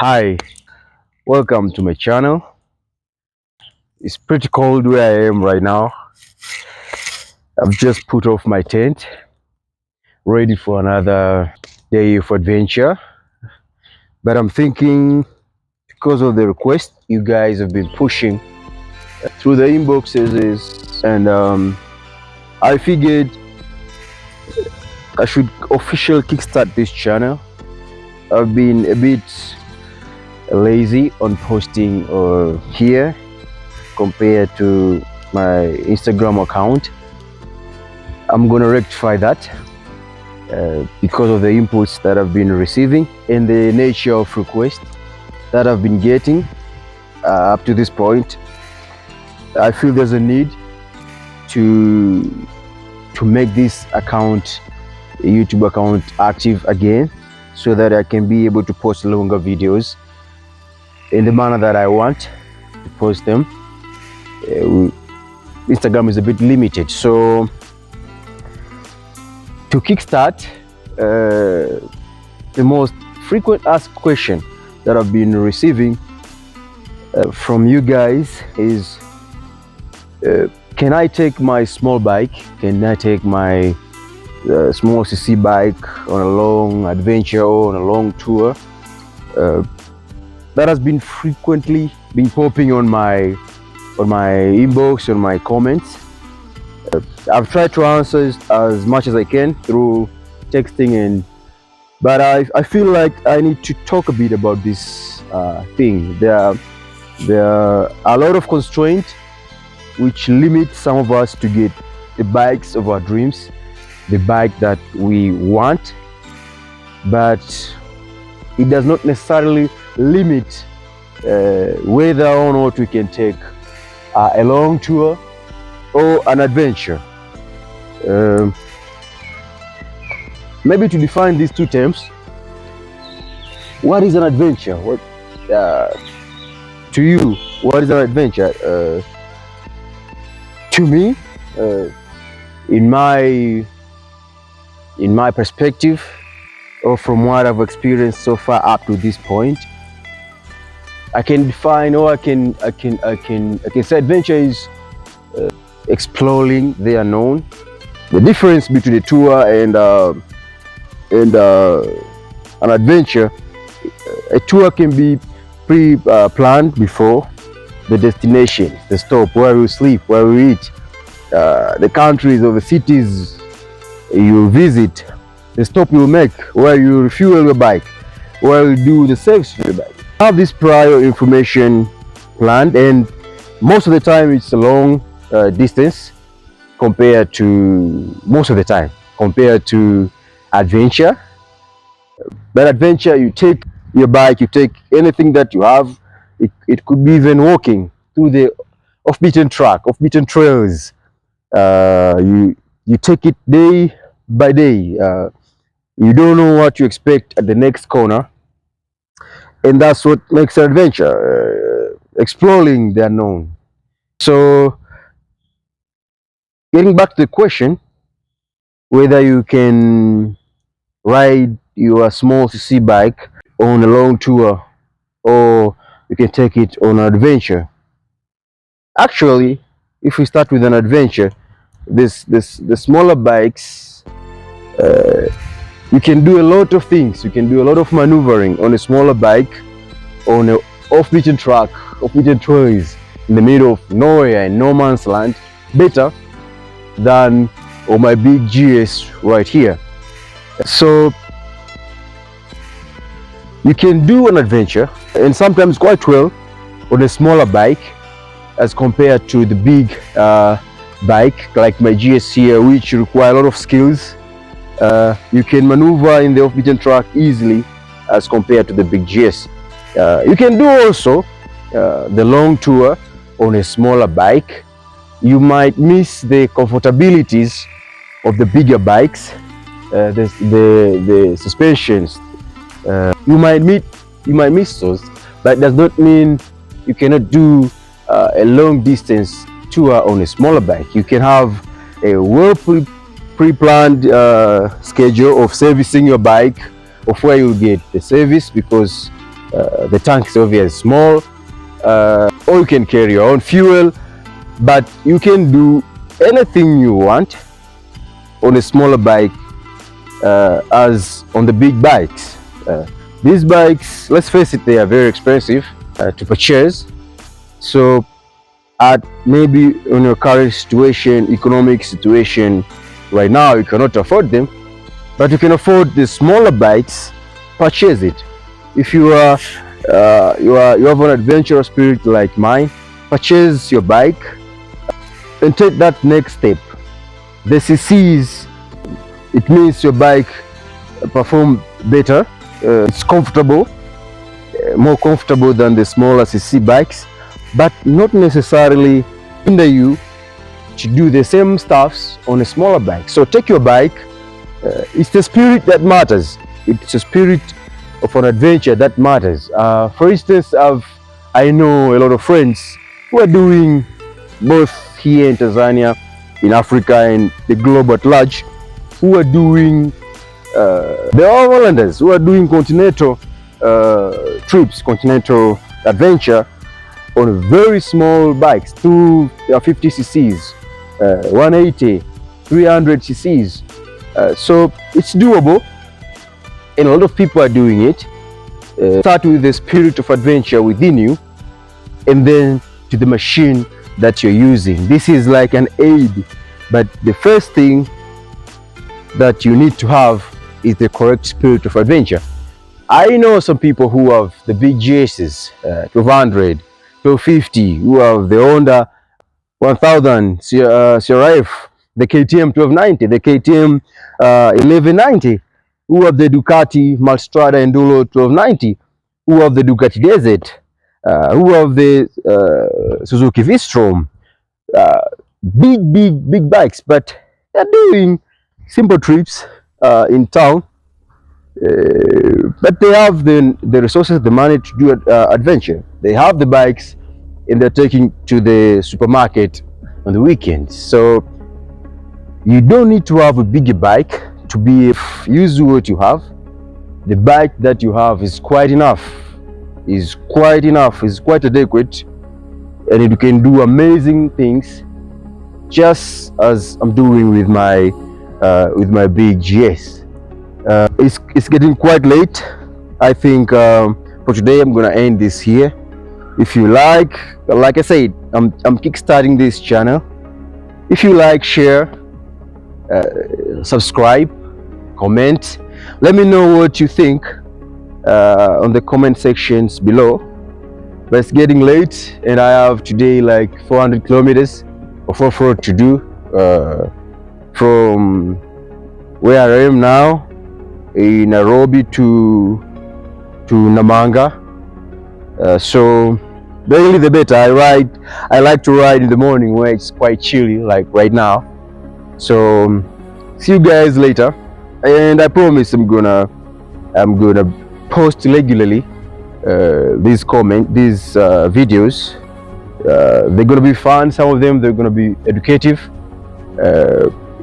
Hi, welcome to my channel. It's pretty cold where I am right now. I've just put off my tent, ready for another day of adventure. But I'm thinking, because of the request you guys have been pushing through the inboxes, and I figured I should officially kickstart this channel. I've been a bit lazy on posting here compared to my Instagram account. I'm gonna rectify that because of the inputs that I've been receiving and the nature of requests that I've been getting up to this point. I feel there's a need to make this account, a YouTube account, active again, so that I can be able to post longer videos in the manner that I want to post them. Instagram is a bit limited, so to kickstart, the most frequent asked question that I've been receiving from you guys is, can I take my small bike, can I take my small CC bike on a long adventure or on a long tour? That has been frequently been popping on my inbox, on my comments. I've tried to answer as much as I can through texting, but I feel like I need to talk a bit about this thing. There are a lot of constraints which limit some of us to get the bikes of our dreams, the bike that we want, but it does not necessarily limit whether or not we can take a long tour or an adventure. Maybe to define these two terms, what is an adventure? What to you, what is an adventure? To me, in my perspective, or from what I've experienced so far up to this point, I can define, or I can say adventure is exploring the unknown. The difference between a tour and an adventure: a tour can be planned before the destination, the stop, where you sleep, where you eat, the countries or the cities you visit, the stop you make, where you refuel your bike, where you do the service for your bike. Have this prior information planned, and most of the time it's a long distance compared to adventure. But adventure, you take your bike, you take anything that you have. It could be even walking through the off-beaten trails. You take it day by day. You don't know what you expect at the next corner, and that's what makes an adventure, exploring the unknown. So, getting back to the question, whether you can ride your small CC bike on a long tour or you can take it on an adventure. Actually, if we start with an adventure, the smaller bikes, you can do a lot of things. You can do a lot of maneuvering on a smaller bike, on a off-beaten trails in the middle of nowhere, in no man's land, better than on my big GS right here. So you can do an adventure, and sometimes quite well, on a smaller bike as compared to the big bike like my GS here, which require a lot of skills. You can maneuver in the off-beaten track easily as compared to the big GS. You can do also the long tour on a smaller bike. You might miss the comfortabilities of the bigger bikes, the suspensions. You might miss those, but it does not mean you cannot do a long distance tour on a smaller bike. You can have a well pre-planned schedule of servicing your bike, of where you get the service, because The tank is obviously small, or you can carry your own fuel, but you can do anything you want on a smaller bike as on the big bikes. These bikes, let's face it, they are very expensive to purchase. So at maybe in your current situation, economic situation right now, you cannot afford them, but you can afford the smaller bikes. Purchase it. If you have an adventurous spirit like mine, purchase your bike and take that next step. The CCs, it means your bike perform better. It's comfortable, more comfortable than the smaller CC bikes, but not necessarily hinder you to do the same stuffs on a smaller bike. So take your bike. It's the spirit that matters. It's the spirit of an adventure that matters. For instance, I know a lot of friends who are doing both here in Tanzania, in Africa, and the globe at large, who are doing the overlanders, who are doing continental trips, continental adventure on very small bikes, 250 cc's, 180, 300 cc's. So it's doable, and a lot of people are doing it. Start with the spirit of adventure within you, and then to the machine that you're using. This is like an aid, but the first thing that you need to have is the correct spirit of adventure. I know some people who have the big GSs, 1200, 1250, who have the Honda 1000 CRF, the KTM 1290, the KTM 1190, who have the Ducati Multistrada Enduro 1290, who have the Ducati Desert, who have the Suzuki V-Strom, big bikes, but they're doing simple trips in town, but they have the resources, the money to do adventure. They have the bikes, and they're taking to the supermarket on the weekends. So you don't need to have a bigger bike to be use what you have. The bike that you have is quite enough. Is quite adequate, and you can do amazing things, just as I'm doing with my big GS. It's getting quite late. I think for today I'm gonna end this here. If you like I said, I'm kickstarting this channel. If you like, share, subscribe, comment. Let me know what you think on the comment sections below. But it's getting late, and I have today like 400 kilometers of off-road to do from where I am now in Nairobi to Namanga. So the earlier the better. I like to ride in the morning where it's quite chilly, like right now. So see you guys later, and I promise I'm gonna post regularly these videos. They're gonna be fun. Some of them they're gonna be educative,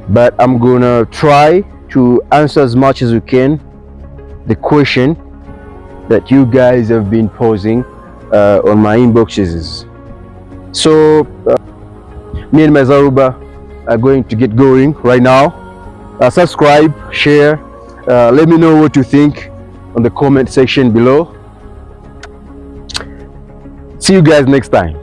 but I'm gonna try to answer as much as we can the question that you guys have been posing on my inboxes. So me and my Zaruba are going to get going right now. Subscribe, share, let me know what you think on the comment section below. See you guys next time.